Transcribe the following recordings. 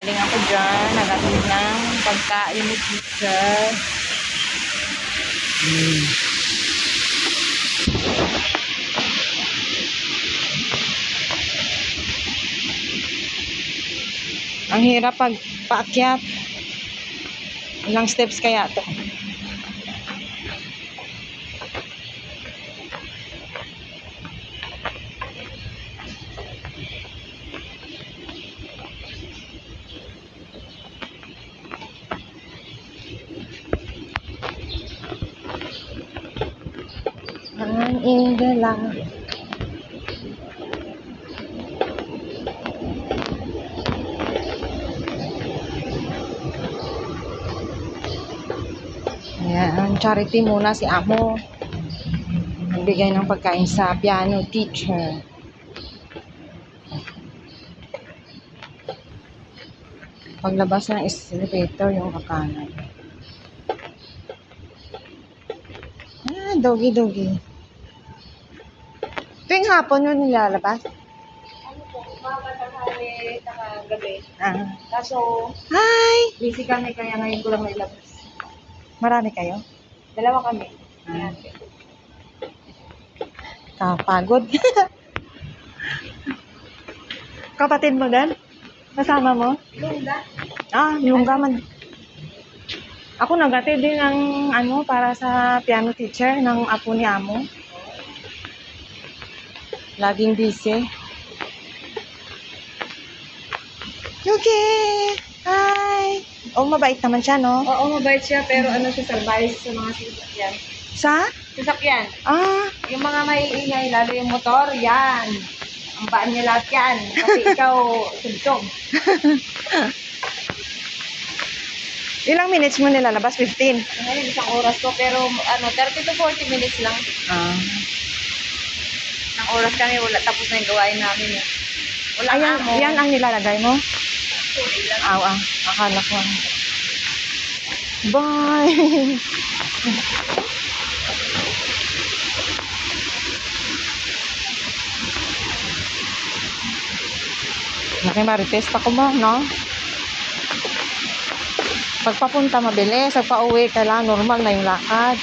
Galing ako dyan. Nagatid ng pagkain ni teacher. Ang hirap pag paakyat. Ilang steps kaya to? Ang ingala. Ayan, charity muna si Amo. Nagbigay ng pagkain sa piano teacher. Paglabas ng elevator yung kakanan. Doggy. Tuwing hapon yun nilalabas? Ano po, umaga, tanghali, gabi. Kaso, Hi! busy kami kaya ngayon ko lang nailabas. Marami kayo? Dalawa kami. Ayan. Kapagod. Kapatid mo din? Kasama mo? Lunda. Yung gaman. Ako nagatid din ng para sa piano teacher ng apo ni Amo. Laging busy. Okay. Hi. Mabait naman siya, no? Oo, mabait siya pero ano siya, salbayis sa mga sasakyan. Sa? Sasakyan. Ah, Yung mga maiingay, lalo yung motor, yan. Ang baan niya lahat yan. Kasi ikaw, sugtog. ilang minutes mo nilalabas? 15? Ngayon, isang oras ko, pero 30 to 40 minutes lang. Isang oras kami, wala, tapos na yung gawain namin. Wala amo. Yan ang nilalagay mo? Tuloy lang. Akala ko. Bye! Nakimarites ako mo, no? Pagpapunta mabilis, pagpa-uwi kailangan normal na yung lakad.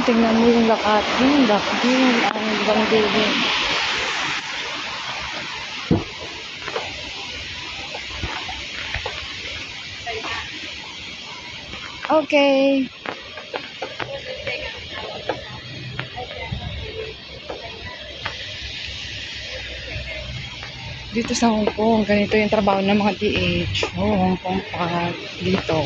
Tingnan mo yung lakad. Ang gandili. Okay. Dito sa Hong Kong, ganito yung trabaho ng mga DH. Hong Kong pa dito.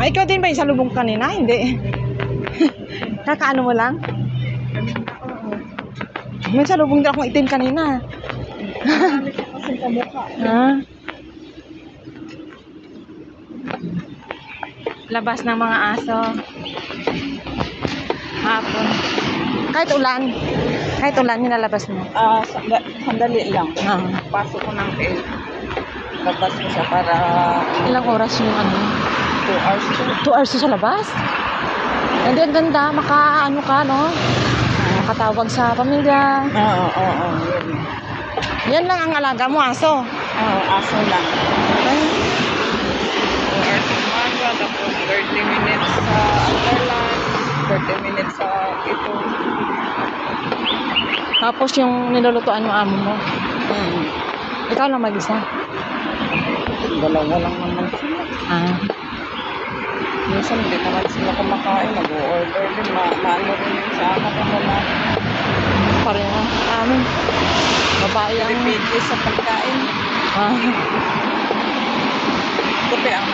Ikaw din ba yung salubong kanina? Hindi. Kakaano mo lang? May salubong din akong itim kanina. Kasi sa mukha. Labas ng mga aso. Hapon. Kahit ulan, nilalabas mo. Sandali lang. Pasok ko ng 8. Labas ko siya para Ilang oras yung 2 hours. 2 hours sa labas? Hindi, ang ganda. Maka-ano ka, no? Makatawag sa pamilya. Oo. Yan lang ang alaga mo, aso. Aso lang. Ay, 2 hours umaga, tapos 30 minutes sa after lunch, 30 minutes sa ito. Tapos yung nilulutuan mo amo mo. Hmm. Ikaw lang mag-isa. Dalawa lang naman sila. Ah. Minsan hindi naman sila kumakain. Nag-o-order din. Maano rin yung sa akin na wala. Pareho. Amin. Babae ang... Depende sa pagkain. Ah. Kasi ang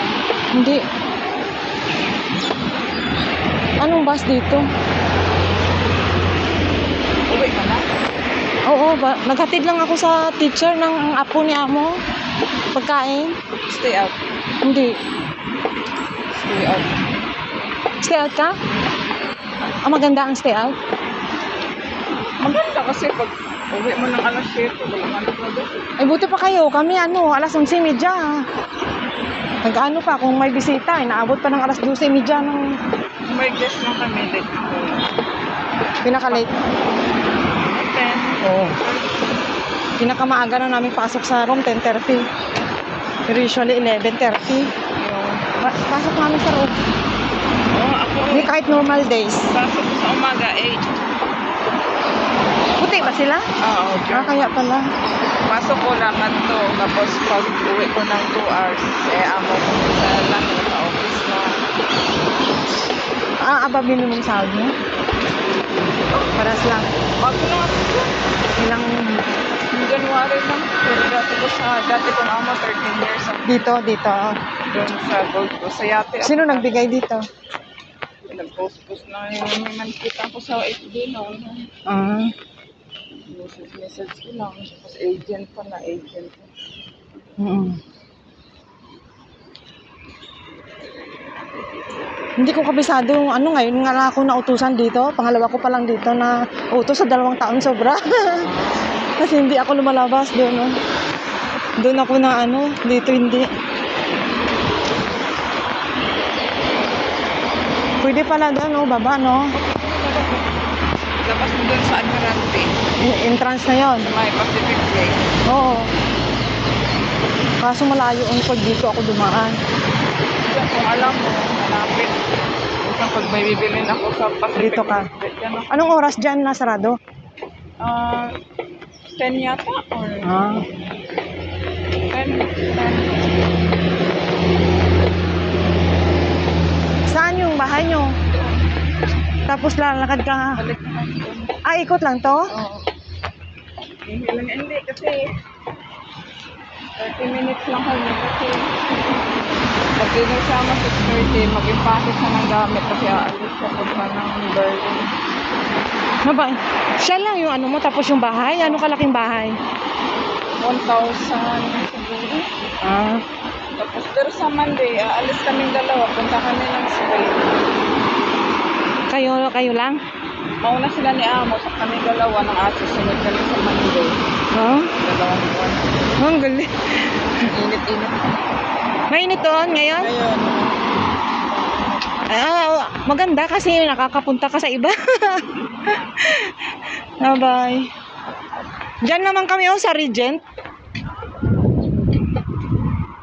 Hindi. Anong bus dito? uwi ka na. Oo, naghatid lang ako sa teacher ng apo ni amo. Pagkain. Stay out. Hindi. Stay out. Stay out ka? Ah, maganda ang stay out? Maganda kasi pag uwi mo ng alas 7, walang anak na doon. Ay, buti pa kayo. Kami alas 11:30. Nag-ano pa, kung may bisita, inaabot pa ng alas 12:30 ng May guest lang kami. Late na ako. pinaka-late. 10. Oo. Pinakamaaga na namin pasok sa room, 10:30. Pero usually 11:30. Pasok namin sa room. Oo, ako. Hindi kahit normal days. Pasok ko sa umaga, 8. Puti ba sila? Oo, Ah, kaya pala. pasok ko lakad to. Tapos pag uwi ko ng 2 hours, amo ko sa lang sa office na. Ah, aba minimum sahod mo? Paras lang. Bago lang ako. Ilang Yung January lang. Pero dati kong amo, 13 years ako dito. doon sa Gold Coast. Sa yate. Sino nagbigay dito? Nag-post na yung may mankita ko sa FB noon. Ah. Message ko lang. Tapos agent pa na, agent. Hindi ko kabisado yung ngayon nga lang ako nautusan dito. Pangalawa ko pa lang dito na utos sa 2 taon sobra. Kasi hindi ako lumalabas doon. No? Doon ako na dito hindi. Pwede pala doon, baba, no? Labas mo doon sa Admiralty. Entrance na yon. Sa may Pacific Place. Oo. Kaso malayo ang pag dito ako dumaan. Yan, kung alam mo, malapit. Minsan pag may bibilin ako sa Pacific Dito ka. Place, yan ako. Anong oras dyan na sarado? 10 yata or Ah. 10. Saan yung bahay nyo? Tapos lalakad ka. Balik naman doon. Ah, ikot lang to? Oo. Hindi kasi 30 minutes lang kami kasi pag dinasama 6:30, mag-impake siya ng gamit kasi aalis siya punta ng Berlin. Ba? Siya lang yung mo, tapos yung bahay. Ano kalaking bahay? 1,000 siguro. Ah. Tapos pero sa Monday, aalis kaming dalawa, punta kami ng Spain. Kayo lang? Mauna sila ni Amo, sa kami dalawa ng aso, sunod kami sa Monday. Oh? 2 buwan. Ang galing. Init-init. Mainit doon ngayon? Ngayon, Ah, maganda kasi nakakapunta ka sa iba. Bye. Diyan naman kami sa Regent.